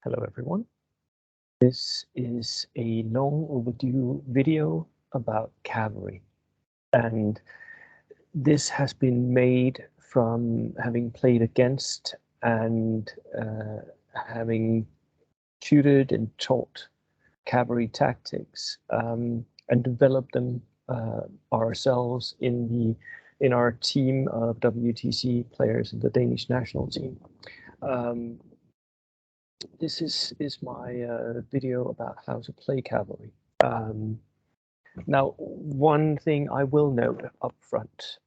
Hello everyone. This is a long overdue video about cavalry, and this has been made from having played against and having tutored and taught cavalry tactics and developed them ourselves in our team of WTC players in the Danish national team. This is my video about how to play cavalry. Now, one thing I will note up front,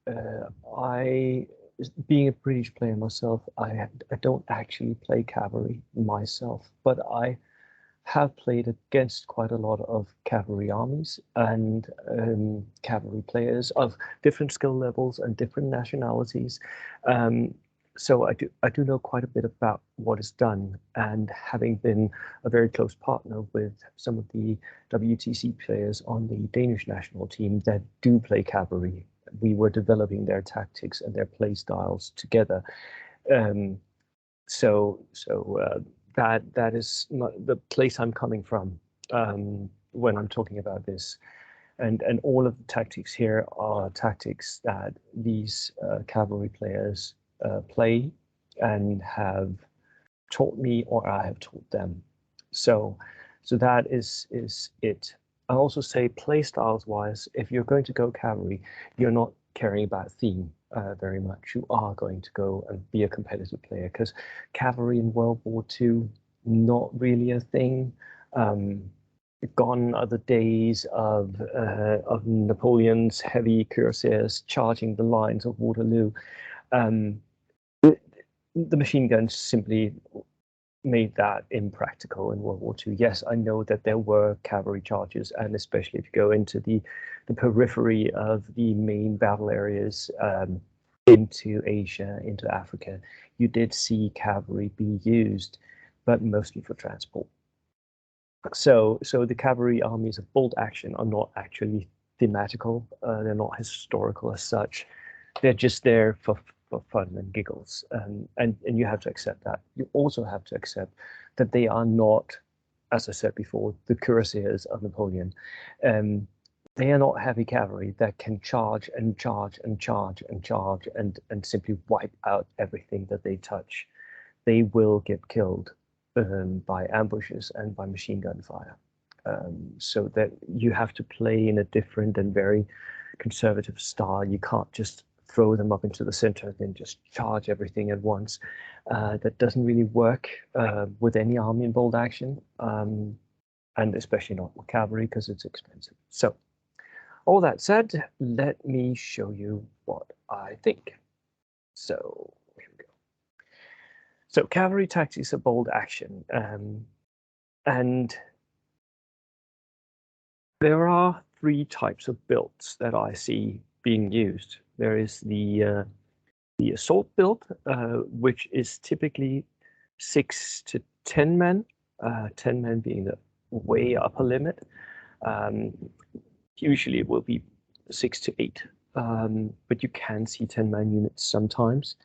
being a British player myself, I don't actually play cavalry myself, but I have played against quite a lot of cavalry armies and cavalry players of different skill levels and different nationalities. So I do know quite a bit about what is done, and having been a very close partner with some of the WTC players on the Danish national team that do play cavalry, we were developing their tactics and their play styles together. That is not the place I'm coming from when I'm talking about this. And all of the tactics here are tactics that these cavalry players play and have taught me, or I have taught them. So that is it. I also say play styles wise, if you're going to go cavalry, you're not caring about theme very much. You are going to go and be a competitive player, because cavalry in World War II, not really a thing. Gone are the days of Napoleon's heavy cuirassiers charging the lines of Waterloo. The machine guns simply made that impractical in World War II. Yes, I know that there were cavalry charges, and especially if you go into the periphery of the main battle areas, into Asia, into Africa, you did see cavalry be used, but mostly for transport. So the cavalry armies of bold action are not actually thematical. They're not historical as such. They're just there for fun and giggles, and you have to accept that. You also have to accept that they are not, as I said before, the cuirassiers of Napoleon. They are not heavy cavalry that can charge and charge and charge and charge and simply wipe out everything that they touch. They will get killed by ambushes and by machine gun fire. So that you have to play in a different and very conservative style. You can't just throw them up into the center and then just charge everything at once. That doesn't really work with any army in bold action, and especially not with cavalry, because it's expensive. So all that said, let me show you what I think. So here we go. So cavalry tactics are bold action, and there are three types of builds that I see being used. There is the assault build, which is typically 6 to 10 men, 10 men being the way upper limit. Usually it will be 6 to 8, but you can see 10-man units sometimes.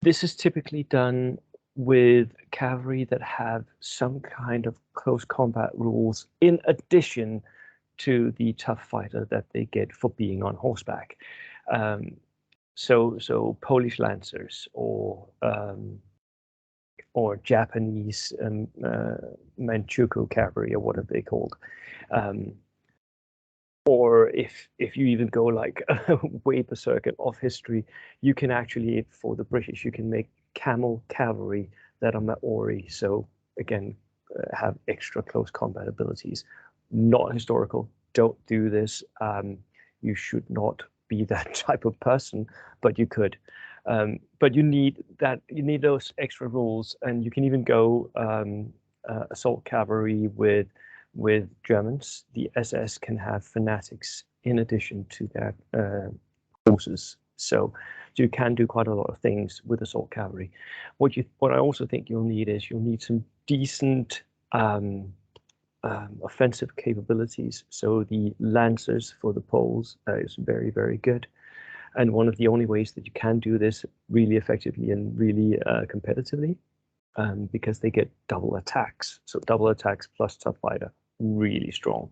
This is typically done with cavalry that have some kind of close combat rules in addition to the tough fighter that they get for being on horseback. So Polish lancers or Japanese Manchukuo cavalry, or what are they called? Or if you even go like way berserk of history, you can actually, for the British, you can make camel cavalry that are Maori. So again, have extra close combat abilities. Not historical. Don't do this. You should not be that type of person, but you could. But you need that. You need those extra rules, and you can even go assault cavalry with Germans. The SS can have fanatics in addition to their forces. So you can do quite a lot of things with assault cavalry. What I also think you'll need is some decent offensive capabilities. So the lancers for the Poles is very, very good. And one of the only ways that you can do this really effectively and really competitively because they get double attacks. So double attacks plus tough fighter, really strong.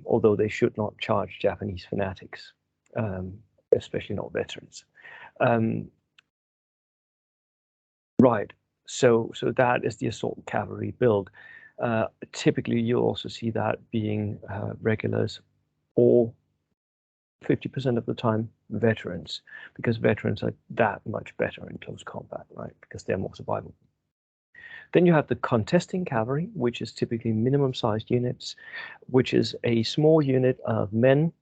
Although they should not charge Japanese fanatics, especially not veterans. Right. So that is the assault cavalry build. Typically, you'll also see that being regulars or 50% of the time veterans, because veterans are that much better in close combat, right? Because they're more survivable. Then you have the contesting cavalry, which is typically minimum sized units, which is a small unit of men,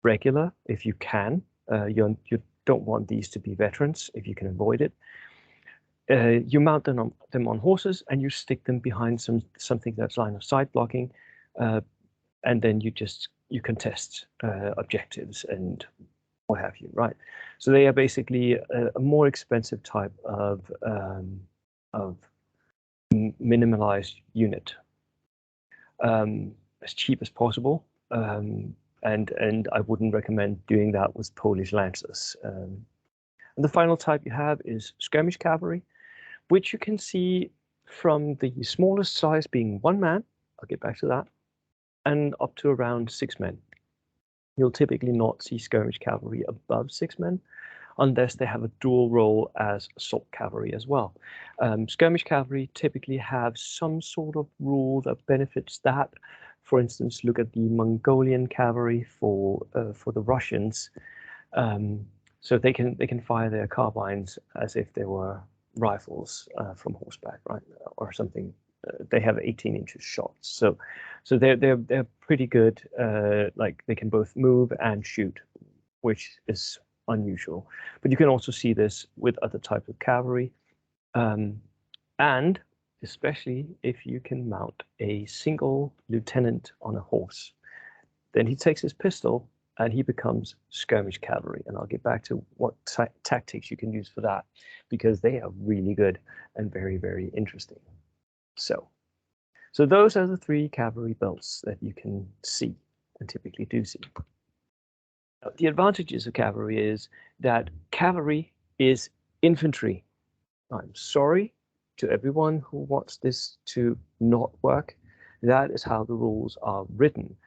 regular, if you can. You don't want these to be veterans if you can avoid it. You mount them on horses and you stick them behind something that's line of sight blocking, and then you contest objectives and what have you, right? So they are basically a more expensive type of minimalized unit, as cheap as possible, and I wouldn't recommend doing that with Polish lancers. And the final type you have is skirmish cavalry, which you can see from the smallest size being 1 man, I'll get back to that, and up to around 6 men. You'll typically not see skirmish cavalry above 6 men, unless they have a dual role as assault cavalry as well. Skirmish cavalry typically have some sort of rule that benefits that. For instance, look at the Mongolian cavalry for the Russians. So they can fire their carbines as if they were rifles from horseback, right, or something. They have 18 inches shots, so they're pretty good. Like they can both move and shoot, which is unusual. But you can also see this with other types of cavalry, and especially if you can mount a single lieutenant on a horse, then he takes his pistol and he becomes skirmish cavalry. And I'll get back to what tactics you can use for that, because they are really good and very, very interesting. So those are the 3 cavalry belts that you can see and typically do see. The advantages of cavalry is that cavalry is infantry. I'm sorry to everyone who wants this to not work. That is how the rules are written.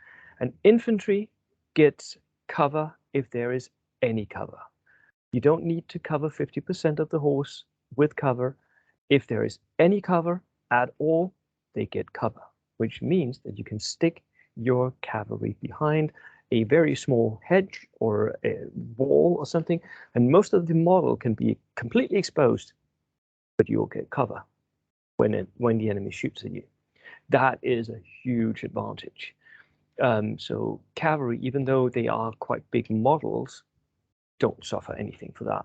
And infantry gets cover if there is any cover. You don't need to cover 50% of the horse with cover. If there is any cover at all, they get cover, which means that you can stick your cavalry behind a very small hedge or a wall or something, and most of the model can be completely exposed, but you'll get cover when the enemy shoots at you. That is a huge advantage. So cavalry, even though they are quite big models, don't suffer anything for that.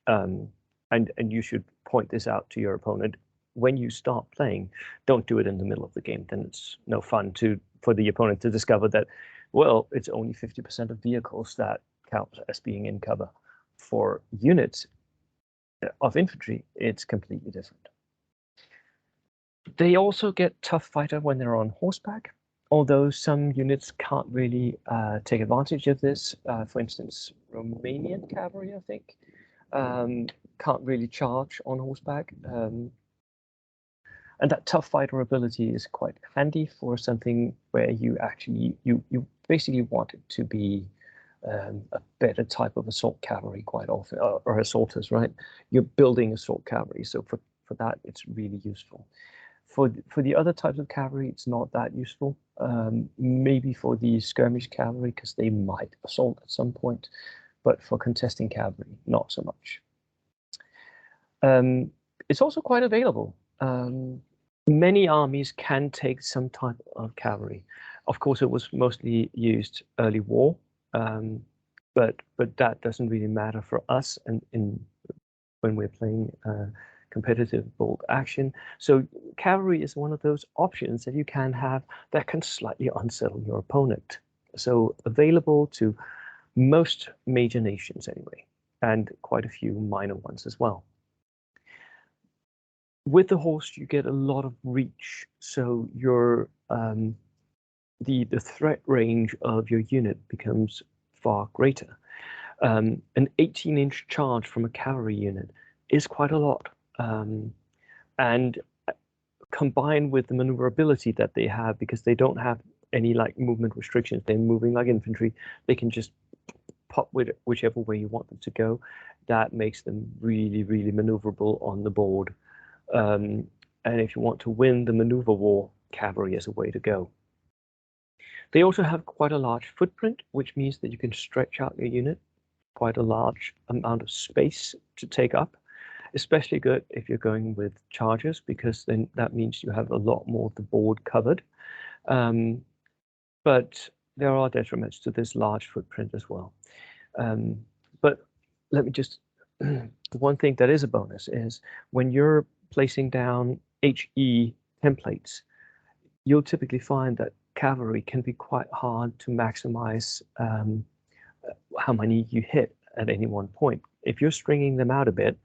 And you should point this out to your opponent when you start playing. Don't do it in the middle of the game. Then it's no fun for the opponent to discover that, well, it's only 50% of vehicles that count as being in cover. For units of infantry, it's completely different. They also get tough fighter when they're on horseback, although some units can't really take advantage of this. For instance, Romanian cavalry, I think, can't really charge on horseback. And that tough fighter ability is quite handy for something where you actually, you basically want it to be a better type of assault cavalry quite often, or assaulters, right? You're building assault cavalry, so for that, it's really useful. For the other types of cavalry, it's not that useful. Maybe for the skirmish cavalry, because they might assault at some point, but for contesting cavalry, not so much. It's also quite available. Many armies can take some type of cavalry. Of course, it was mostly used early war, but that doesn't really matter for us and when we're playing competitive bolt action. So cavalry is one of those options that you can have that can slightly unsettle your opponent. So available to most major nations anyway, and quite a few minor ones as well. With the horse, you get a lot of reach, so your the threat range of your unit becomes far greater. An 18-inch charge from a cavalry unit is quite a lot, and combined with the maneuverability that they have, because they don't have any like movement restrictions, they're moving like infantry, they can just pop with whichever way you want them to go. That makes them really, really maneuverable on the board. And if you want to win the maneuver war, cavalry is a way to go. They also have quite a large footprint, which means that you can stretch out your unit quite a large amount of space to take up. Especially good if you're going with chargers, because then that means you have a lot more of the board covered. But there are detriments to this large footprint as well. But let me just, one thing that is a bonus is when you're placing down HE templates, you'll typically find that cavalry can be quite hard to maximize how many you hit at any one point. If you're stringing them out a bit,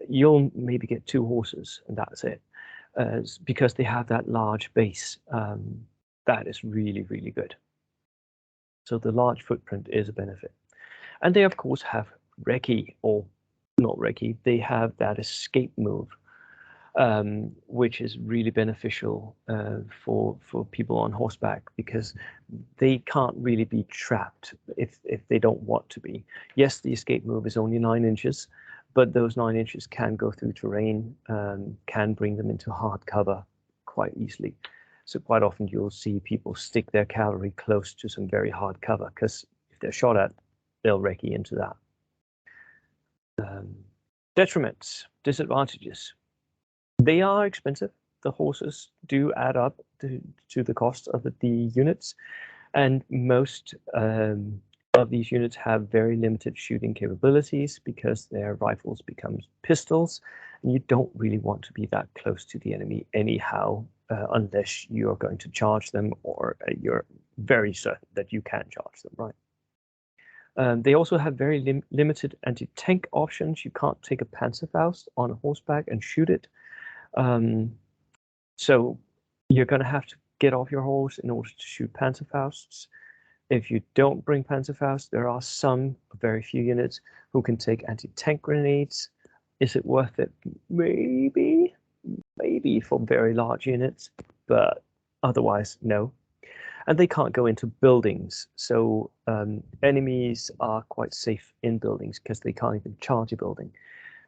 you'll maybe get 2 horses and that's it, because they have that large base. That is really, really good. So the large footprint is a benefit. And they, of course, have recce, or not recce, they have that escape move, which is really beneficial for people on horseback, because they can't really be trapped if they don't want to be. Yes, the escape move is only 9 inches, but those 9 inches can go through terrain, can bring them into hard cover quite easily. So quite often you'll see people stick their cavalry close to some very hard cover, because if they're shot at, they'll recce into that. Detriments, disadvantages. They are expensive. The horses do add up to the cost of the units, and most of these units have very limited shooting capabilities because their rifles become pistols, and you don't really want to be that close to the enemy anyhow, unless you're going to charge them, or you're very certain that you can charge them, right? They also have very limited anti-tank options. You can't take a Panzerfaust on a horseback and shoot it. So you're going to have to get off your horse in order to shoot Panzerfausts. If you don't bring Panzerfaust, there are some, very few units, who can take anti-tank grenades. Is it worth it? Maybe for very large units, but otherwise, no. And they can't go into buildings, so enemies are quite safe in buildings because they can't even charge a building.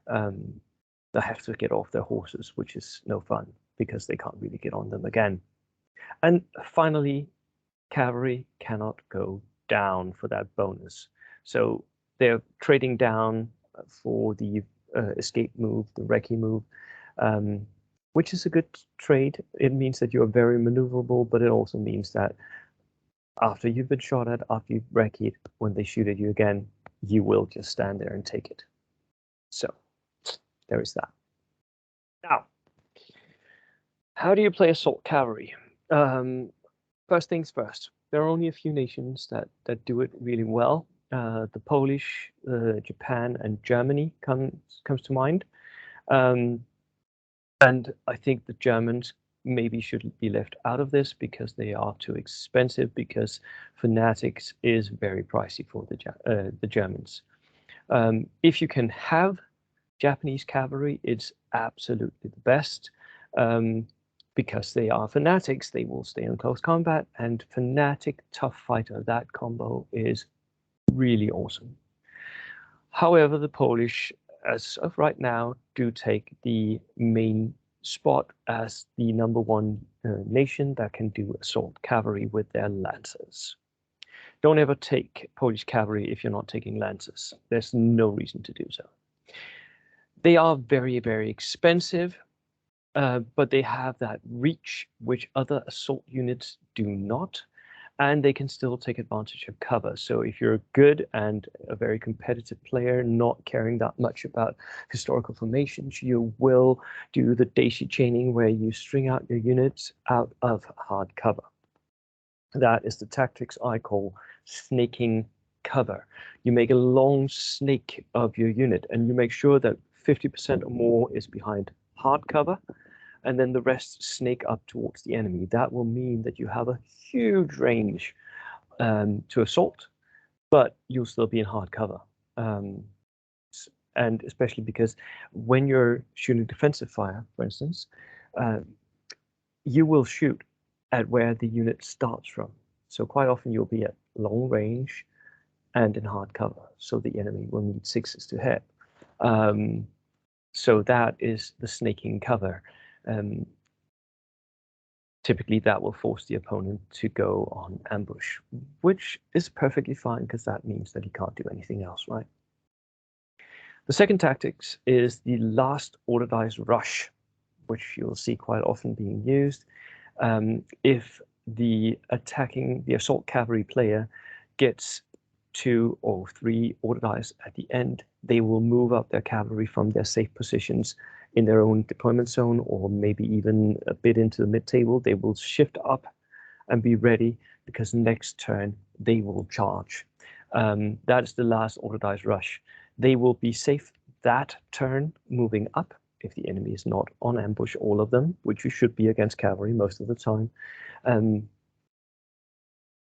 They have to get off their horses, which is no fun because they can't really get on them again. And finally, cavalry cannot go down for that bonus. So they're trading down for the escape move, the recce move, which is a good trade. It means that you're very maneuverable, but it also means that after you've been shot at, after you've recce'd, when they shoot at you again, you will just stand there and take it. So there is that. Now, how do you play assault cavalry? First things first, there are only a few nations that do it really well. The Polish, Japan, and Germany comes to mind. And I think the Germans maybe should be left out of this because they are too expensive, because fanatics is very pricey for the Germans. If you can have Japanese cavalry, it's absolutely the best, because they are fanatics. They will stay in close combat, and fanatic tough fighter, that combo is really awesome. However, the Polish, as of right now, do take the main spot as the #1 nation that can do assault cavalry with their lancers. Don't ever take Polish cavalry if you're not taking lancers. There's no reason to do so. They are very, very expensive, but they have that reach which other assault units do not, and they can still take advantage of cover. So if you're good and a very competitive player, not caring that much about historical formations, you will do the daisy chaining, where you string out your units out of hard cover. That is the tactics I call snaking cover. You make a long snake of your unit, and you make sure that 50% or more is behind hard cover, and then the rest snake up towards the enemy. That will mean that you have a huge range to assault, but you'll still be in hard cover. And especially because when you're shooting defensive fire, for instance, you will shoot at where the unit starts from. So quite often you'll be at long range and in hard cover, so the enemy will need 6s to hit. So that is the snaking cover. Typically that will force the opponent to go on ambush, which is perfectly fine because that means that he can't do anything else, right? The second tactics is the last order dice rush, which you'll see quite often being used. If the assault cavalry player gets 2 or 3 order dice at the end, they will move up their cavalry from their safe positions in their own deployment zone, or maybe even a bit into the mid-table. They will shift up and be ready, because next turn they will charge. That is the last order dice rush. They will be safe that turn moving up if the enemy is not on ambush, all of them, which you should be against cavalry most of the time. And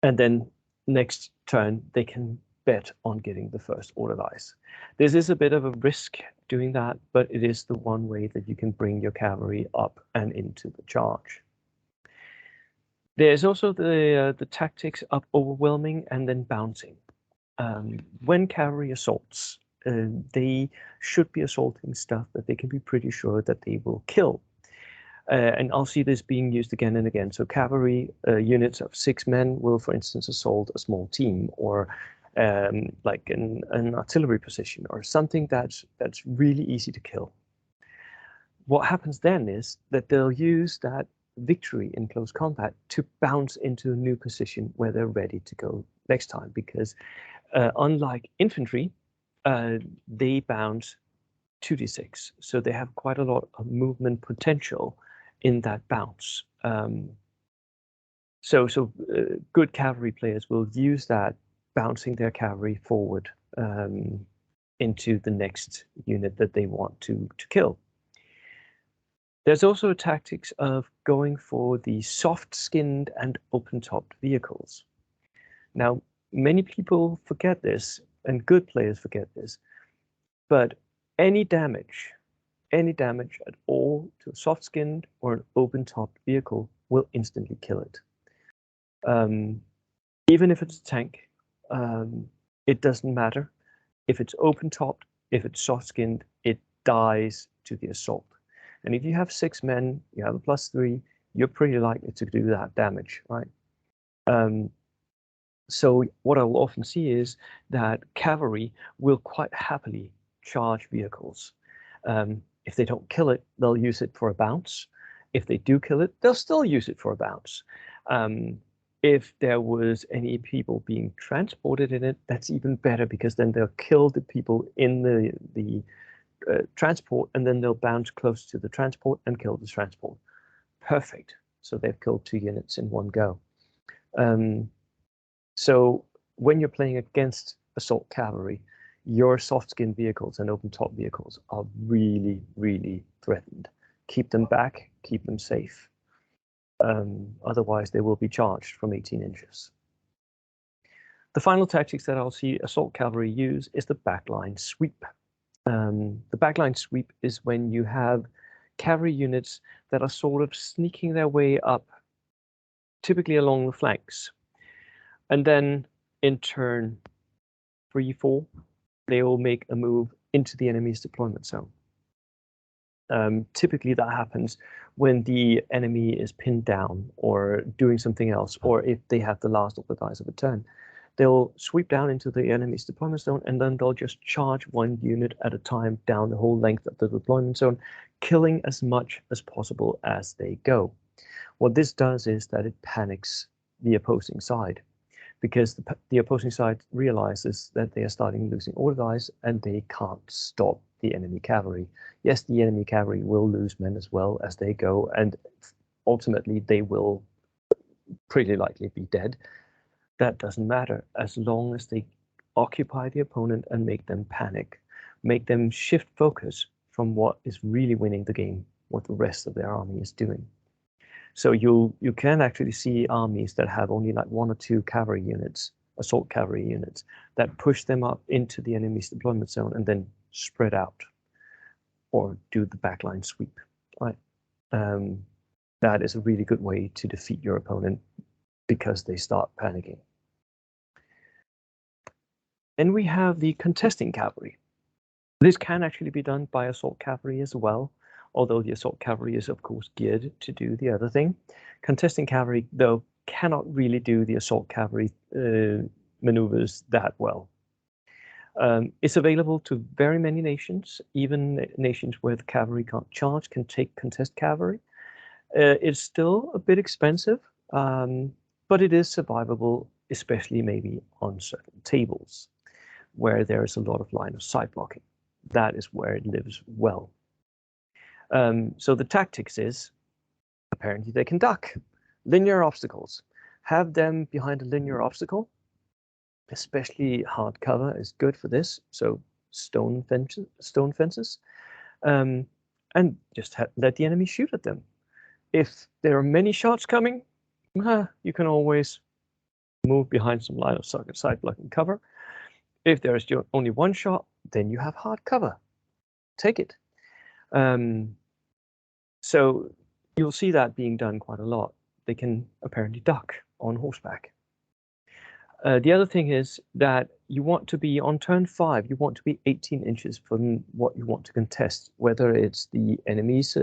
then next turn, they can bet on getting the first order dice. This is a bit of a risk doing that, but it is the one way that you can bring your cavalry up and into the charge. There's also the tactics of overwhelming and then bouncing. When cavalry assaults, they should be assaulting stuff that they can be pretty sure that they will kill. And I'll see this being used again and again. So cavalry units of 6 men will, for instance, assault a small team, or like an artillery position, or something that's really easy to kill. What happens then is that they'll use that victory in close combat to bounce into a new position where they're ready to go next time, because unlike infantry, they bounce 2d6, so they have quite a lot of movement potential in that bounce. So good cavalry players will use that, bouncing their cavalry forward into the next unit that they want to kill. There's also tactics of going for the soft-skinned and open-topped vehicles. Now, many people forget this, and good players forget this, but any damage at all to a soft-skinned or an open-topped vehicle will instantly kill it. Even if it's a tank, it doesn't matter. If it's open-topped, if it's soft-skinned, it dies to the assault. And if you have 6 men, you have a +3, you're pretty likely to do that damage, right? So what I will often see is that cavalry will quite happily charge vehicles. If they don't kill it, they'll use it for a bounce. If they do kill it, they'll still use it for a bounce. If there was any people being transported in it, that's even better, because then they'll kill the people in the transport, and then they'll bounce close to the transport and kill the transport. Perfect. So they've killed 2 units in one go. So when you're playing against assault cavalry, your soft-skinned vehicles and open-top vehicles are really, really threatened. Keep them back, keep them safe. Otherwise, they will be charged from 18 inches. The final tactics that I'll see assault cavalry use is the backline sweep. The backline sweep is when you have cavalry units that are sort of sneaking their way up, typically along the flanks. And then in turn 3-4, they will make a move into the enemy's deployment zone. Typically that happens when the enemy is pinned down or doing something else, or if they have the last of the dice of a turn. They'll sweep down into the enemy's deployment zone, and then they'll just charge 1 unit at a time down the whole length of the deployment zone, killing as much as possible as they go. What this does is that it panics the opposing side, because the opposing side realizes that they are starting losing order dice, and they can't stop the enemy cavalry. Yes, the enemy cavalry will lose men as well as they go, and ultimately they will pretty likely be dead. That doesn't matter, as long as they occupy the opponent and make them panic, make them shift focus from what is really winning the game, what the rest of their army is doing. So you can actually see armies that have only like 1 or 2 cavalry units, assault cavalry units, that push them up into the enemy's deployment zone and then spread out or do the backline sweep. Right? That is a really good way to defeat your opponent because they start panicking. Then we have the contesting cavalry. This can actually be done by assault cavalry as well, although the assault cavalry is of course geared to do the other thing. Contesting cavalry, though, cannot really do the assault cavalry maneuvers that well. It's available to very many nations, even nations where the cavalry can't charge can take contest cavalry. It's still a bit expensive, but it is survivable, especially maybe on certain tables where there is a lot of line of sight blocking. That is where it lives well. So the tactics is, apparently they can duck. Linear obstacles. Have them behind a linear obstacle. Especially hard cover is good for this. So stone fences. And just let the enemy shoot at them. If there are many shots coming, you can always move behind some line of sight blocking cover. If there is only one shot, then you have hard cover. Take it. So you'll see that being done quite a lot. They can apparently duck on horseback. The other thing is that you want to be on turn 5, you want to be 18 inches from what you want to contest, whether it's the enemy's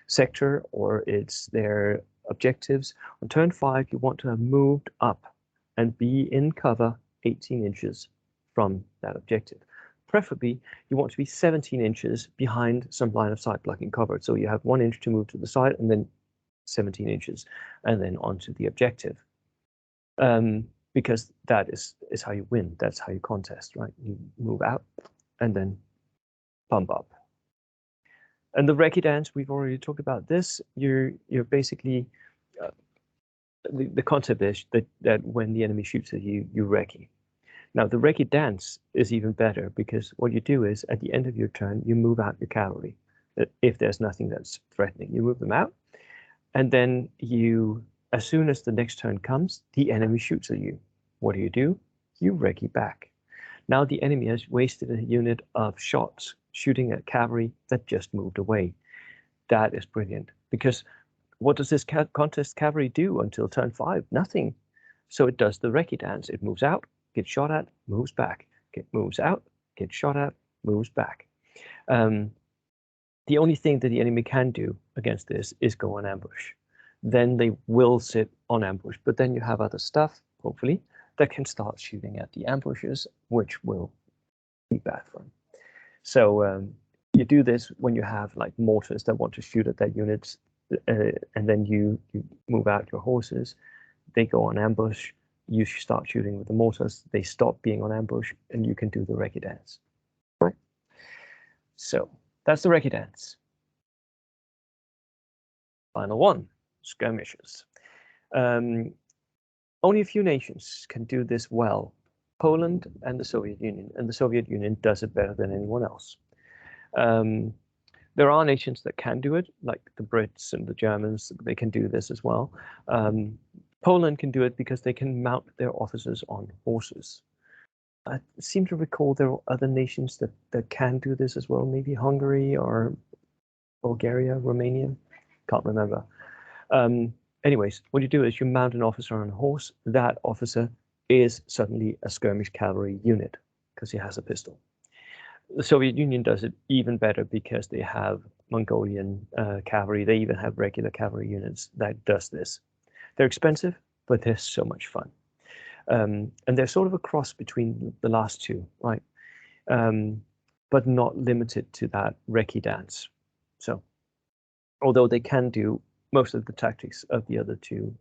sector or it's their objectives. On turn 5, you want to have moved up and be in cover 18 inches from that objective. Preferably, you want to be 17 inches behind some line of sight blocking cover. So you have 1 inch to move to the side and then 17 inches and then onto the objective. Because that is how you win. That's how you contest, right? You move out and then pump up. And the recce dance, we've already talked about this. You're basically, the concept is that when the enemy shoots at you, you recce. Now, the recce dance is even better because what you do is at the end of your turn, you move out your cavalry. If there's nothing that's threatening, you move them out. And then you, as soon as the next turn comes, the enemy shoots at you. What do? You recce back. Now the enemy has wasted a unit of shots shooting at cavalry that just moved away. That is brilliant because what does this contest cavalry do until turn 5? Nothing. So it does the recce dance. It moves out, gets shot at, moves back, moves out, gets shot at, moves back. The only thing that the enemy can do against this is go on ambush. Then they will sit on ambush, but then you have other stuff, hopefully, that can start shooting at the ambushes, which will be bad for them. So you do this when you have like mortars that want to shoot at that units, and then you move out your horses, they go on ambush, you start shooting with the mortars, they stop being on ambush, and you can do the recce dance. Right? So that's the recce dance. Final one, skirmishes. Only a few nations can do this well. Poland and the Soviet Union, and the Soviet Union does it better than anyone else. There are nations that can do it, like the Brits and the Germans, they can do this as well. Poland can do it because they can mount their officers on horses. I seem to recall there are other nations that can do this as well, maybe Hungary or Bulgaria, Romania, can't remember. Anyways, what you do is you mount an officer on a horse. That officer is suddenly a skirmish cavalry unit because he has a pistol. The Soviet Union does it even better because they have Mongolian cavalry. They even have regular cavalry units that does this. They're expensive, but they're so much fun. And they're sort of a cross between the last two, right? But not limited to that recce dance. So, although they can do most of the tactics of the other two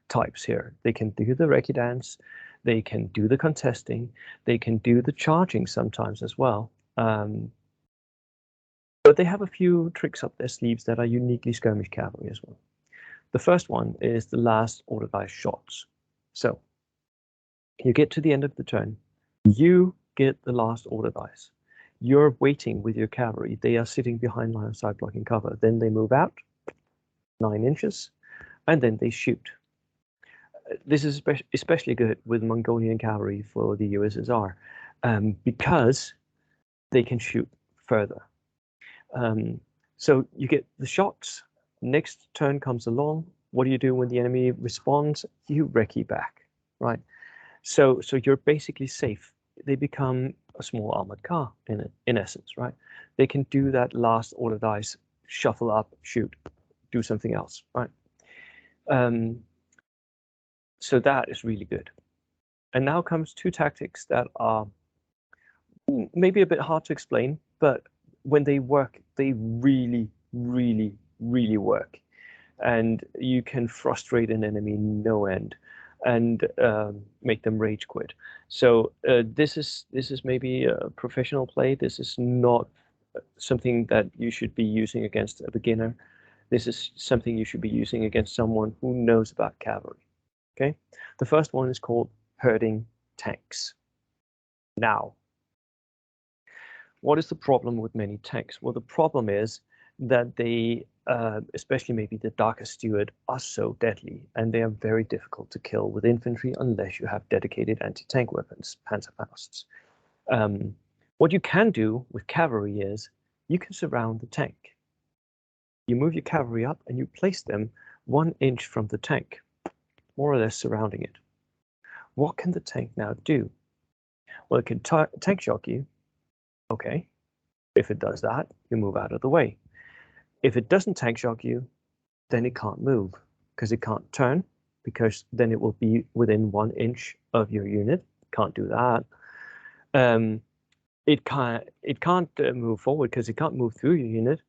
types here. They can do the recce dance, they can do the contesting, they can do the charging sometimes as well. But they have a few tricks up their sleeves that are uniquely skirmish cavalry as well. The first one is the last order dice shots. So you get to the end of the turn, you get the last order dice. You're waiting with your cavalry. They are sitting behind line of sight blocking cover. Then they move out 9 inches, and then they shoot. This is especially good with Mongolian cavalry for the USSR because they can shoot further. So you get the shots. Next turn comes along. What do you do when the enemy responds? You recce back, right? So you're basically safe. They become a small armored car in essence, right? They can do that last order dice, shuffle up, shoot, do something else, right? So that is really good. And now comes two tactics that are maybe a bit hard to explain, but when they work, they really, really, really work. And you can frustrate an enemy no end and make them rage quit. So this is maybe a professional play. This is not something that you should be using against a beginner. This is something you should be using against someone who knows about cavalry. Okay, the first one is called herding tanks. Now, what is the problem with many tanks? Well, the problem is that they, especially maybe the Darker Steward, are so deadly, and they are very difficult to kill with infantry unless you have dedicated anti-tank weapons, Panzerfausts. What you can do with cavalry is you can surround the tank. You move your cavalry up and you place them 1 inch from the tank, more or less surrounding it. What can the tank now do? Well, it can tank shock you. Okay. If it does that, you move out of the way. If it doesn't tank shock you, then it can't move because it can't turn, because then it will be within 1 inch of your unit. Can't do that. It can't move forward because it can't move through your unit.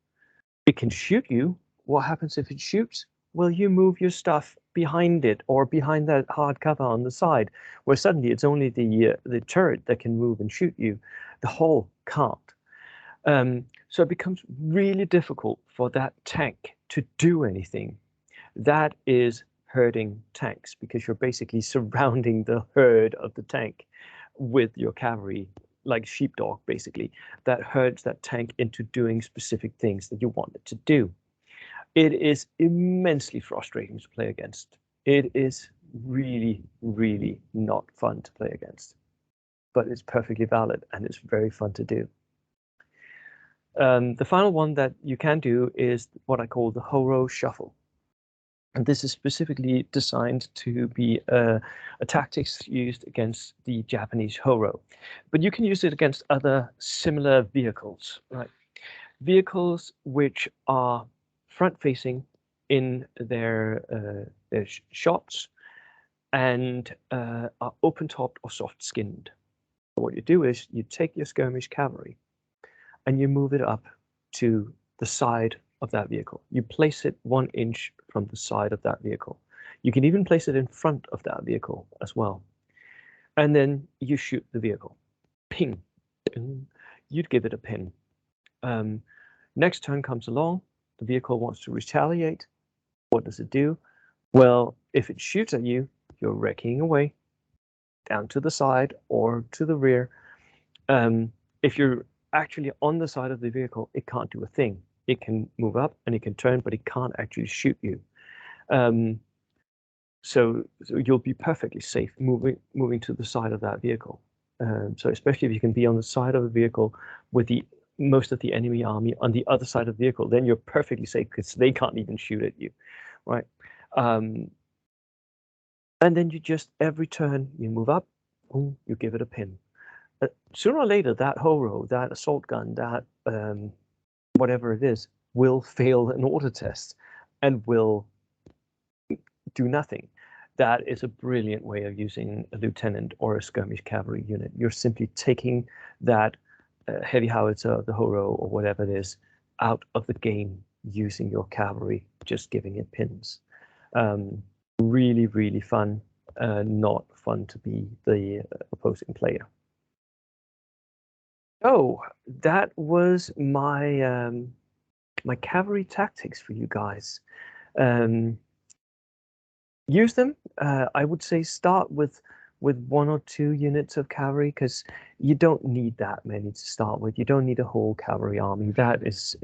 It can shoot you. What happens if it shoots? Well, you move your stuff behind it or behind that hard cover on the side, where suddenly it's only the turret that can move and shoot you. The hull can't. So it becomes really difficult for that tank to do anything. That is herding tanks, because you're basically surrounding the herd of the tank with your cavalry, like sheepdog, basically, that herds that tank into doing specific things that you want it to do. It is immensely frustrating to play against. It is really, really not fun to play against, but it's perfectly valid and it's very fun to do. The final one that you can do is what I call the Horo Shuffle. And this is specifically designed to be a tactics used against the Japanese Horo. But you can use it against other similar vehicles, right? Vehicles which are front-facing in their shots and are open-topped or soft-skinned. What you do is you take your skirmish cavalry and you move it up to the side of that vehicle. You place it 1 inch from the side of that vehicle. You can even place it in front of that vehicle as well. And then you shoot the vehicle. Ping. You'd give it a pin. Next turn comes along. The vehicle wants to retaliate. What does it do? Well, if it shoots at you, you're wrecking away down to the side or to the rear. If you're actually on the side of the vehicle, it can't do a thing. It can move up and it can turn, but it can't actually shoot you. So you'll be perfectly safe moving to the side of that vehicle. So especially if you can be on the side of a vehicle with most of the enemy army on the other side of the vehicle, then you're perfectly safe because they can't even shoot at you, right? And then you just, every turn you move up, boom, you give it a pin. Sooner or later, that Horo, that assault gun, that whatever it is, will fail an order test and will do nothing. That is a brilliant way of using a lieutenant or a skirmish cavalry unit. You're simply taking that heavy howitzer, the Horo, or whatever it is, out of the game using your cavalry, just giving it pins. Really, really fun. Not fun to be the opposing player. Oh, that was my my cavalry tactics for you guys. Use them. I would say start with 1 or 2 units of cavalry, because you don't need that many to start with. You don't need a whole cavalry army. That is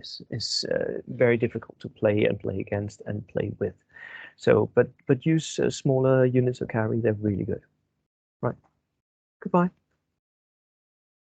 very difficult to play against and play with. So, but use smaller units of cavalry. They're really good. Right. Goodbye.